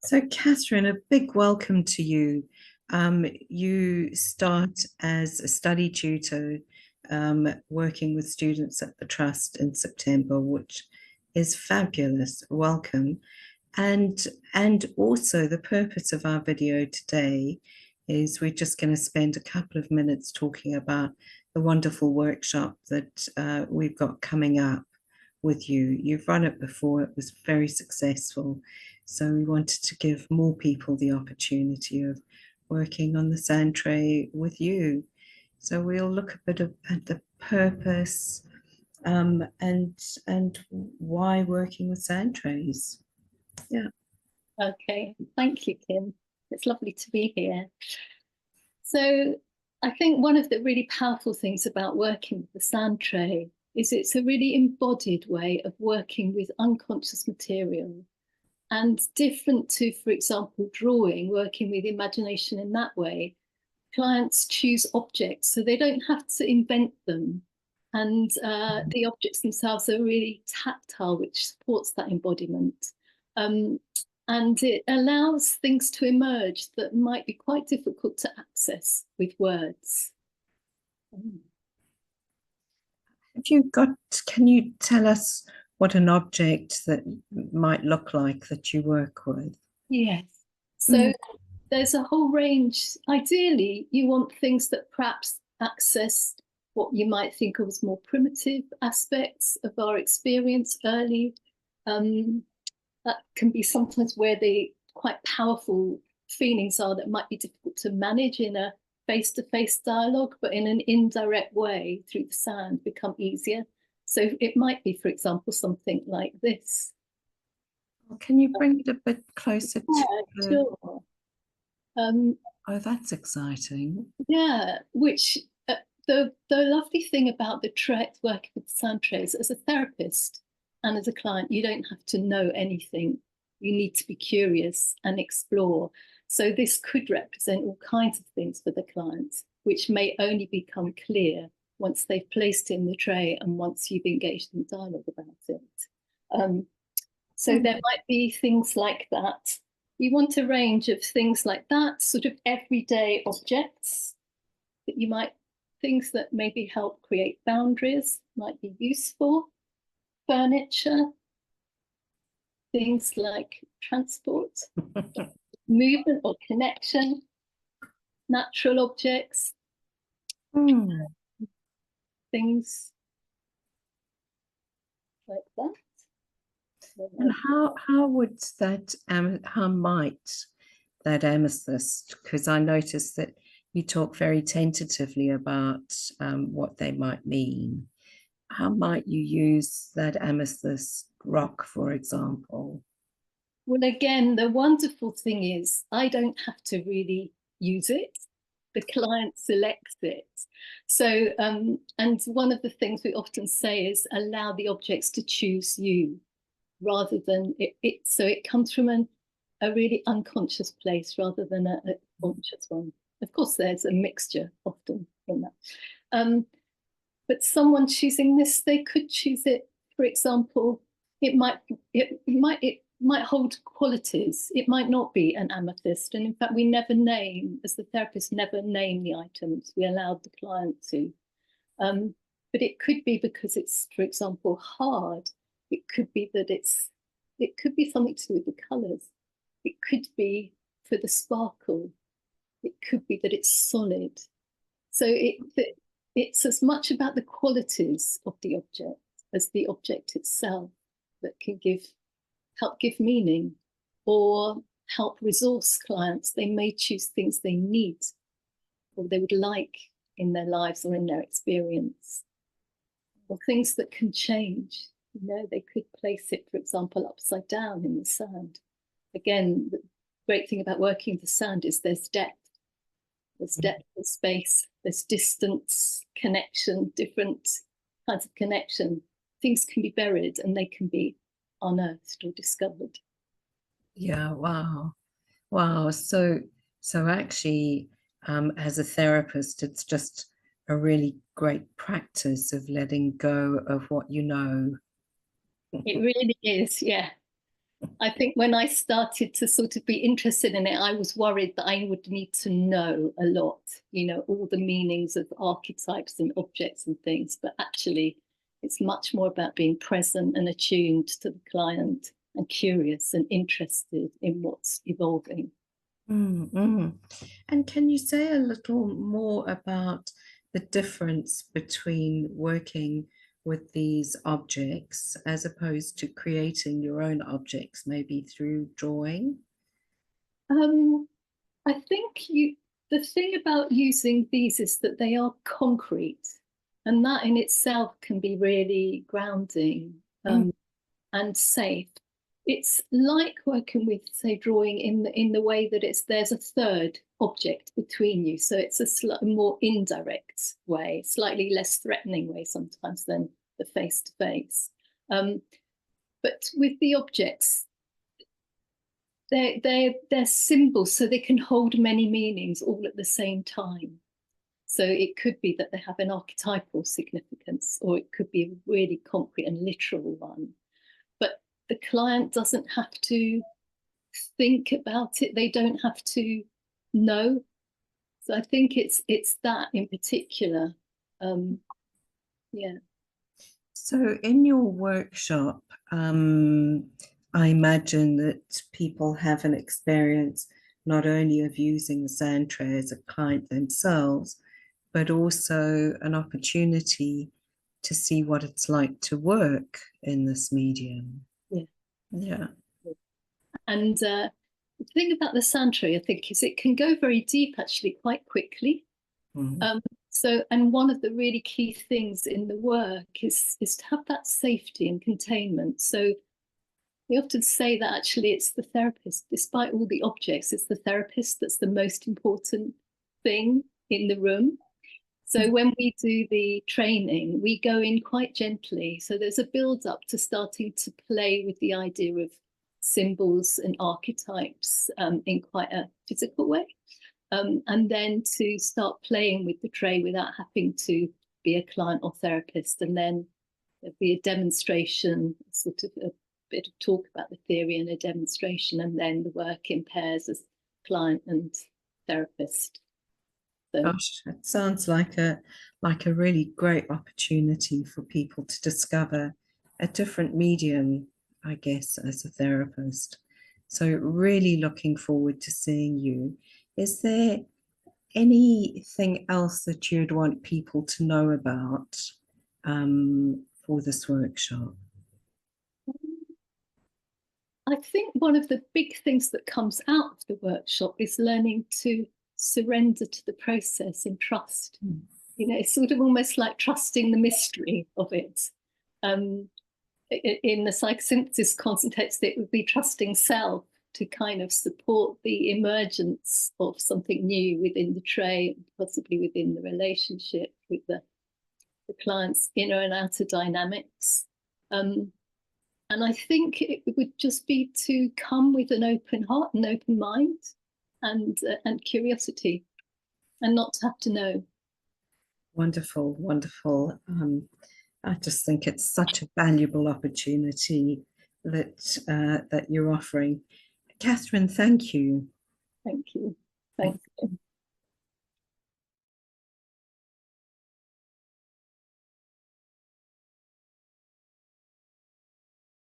So, Catherine, a big welcome to you. You start as a study tutor, working with students at the Trust in September, which is fabulous. Welcome. And also the purpose of our video today is we're just going to spend a couple of minutes talking about the wonderful workshop that we've got coming up with you. You've run it before, it was very successful. So we wanted to give more people the opportunity of working on the sand tray with you. So we'll look a bit at the purpose and why working with sand trays. Yeah. Okay, thank you, Kim. It's lovely to be here. So I think one of the really powerful things about working with the sand tray is it's a really embodied way of working with unconscious material, and different to, for example, drawing, working with imagination in that way. Clients choose objects, so they don't have to invent them. And the objects themselves are really tactile, which supports that embodiment. And it allows things to emerge that might be quite difficult to access with words. Can you tell us what an object that might look like that you work with? Yes. So there's a whole range. Ideally, you want things that perhaps access what you might think of as more primitive aspects of our experience early. That can be sometimes where the quite powerful feelings are that might be difficult to manage in a face-to-face dialogue, but in an indirect way through the sand become easier. So it might be, for example, something like this. Can you bring it a bit closer to sure. Oh, that's exciting. Yeah, which the lovely thing about the working with the sand trays, as a therapist and as a client, you don't have to know anything. You need to be curious and explore. So this could represent all kinds of things for the clients, which may only become clear once they've placed in the tray and once you've engaged in dialogue about it. So there might be things like that. You want a range of things like that, sort of everyday objects that you might, things that maybe help create boundaries, might be useful. Furniture, things like transport, movement or connection, natural objects, things like that. And how might that amethyst, because I noticed that you talk very tentatively about what they might mean. How might you use that amethyst rock, for example? Well, again, the wonderful thing is I don't have to really use it. The client selects it. So, and one of the things we often say is allow the objects to choose you rather than it. So it comes from a really unconscious place rather than a conscious one. Of course, there's a mixture often in that. But someone choosing this, they could choose it, for example, it might hold qualities. It might not be an amethyst. And in fact, we never name, as the therapist, never name the items. We allowed the client to. But it could be because it's, for example, hard. It could be that it could be something to do with the colours. It could be for the sparkle. It could be that it's solid. So it's as much about the qualities of the object as the object itself that can help give meaning or help resource clients. They may choose things they need or they would like in their lives or in their experience, or things that can change. You know, they could place it, for example, upside down in the sand. Again, the great thing about working with the sand is there's depth. There's depth of space, there's distance, connection, different kinds of connection. Things can be buried and they can be unearthed or discovered. Yeah, wow. Wow. So actually, as a therapist, it's just a really great practice of letting go of what you know. It really is, yeah. I think when I started to sort of be interested in it, I was worried that I would need to know a lot, you know, all the meanings of archetypes and objects and things. But actually, it's much more about being present and attuned to the client and curious and interested in what's evolving. Mm-hmm. And can you say a little more about the difference between working with these objects as opposed to creating your own objects, maybe through drawing? Um, I think the thing about using these is that they are concrete, and that in itself can be really grounding Mm. and safe. It's like working with, say, drawing in the way that there's a third object between you, so it's a more indirect way, slightly less threatening way sometimes than the face to face. But with the objects, they're symbols, so they can hold many meanings all at the same time. So it could be that they have an archetypal significance, or it could be a really concrete and literal one. But the client doesn't have to think about it. They don't have to know. So I think it's that in particular. Yeah. So, in your workshop, I imagine that people have an experience not only of using the sand tray as a client themselves, but also an opportunity to see what it's like to work in this medium. Yeah. Yeah. And the thing about the sand tray, I think, is it can go very deep actually quite quickly. Mm. And one of the really key things in the work is to have that safety and containment. So we often say that actually it's the therapist, despite all the objects, it's the therapist that's the most important thing in the room. So when we do the training, we go in quite gently. So there's a build up to starting to play with the idea of symbols and archetypes in quite a physical way. And then to start playing with the tray without having to be a client or therapist. And then there'll be a demonstration, sort of a bit of talk about the theory and a demonstration, and then the work in pairs as client and therapist. So, Gosh, it sounds like a really great opportunity for people to discover a different medium, I guess, as a therapist. So really looking forward to seeing you. Is there anything else that you'd want people to know about for this workshop? I think one of the big things that comes out of the workshop is learning to surrender to the process in trust. Mm. You know, it's sort of almost like trusting the mystery of it. In the psychosynthesis context, it would be trusting self to kind of support the emergence of something new within the tray, possibly within the relationship with the client's inner and outer dynamics. And I think it would just be to come with an open heart and open mind and curiosity, and not to have to know. Wonderful, wonderful. I just think it's such a valuable opportunity that you're offering. Catherine, thank you. Thank you. Thank you.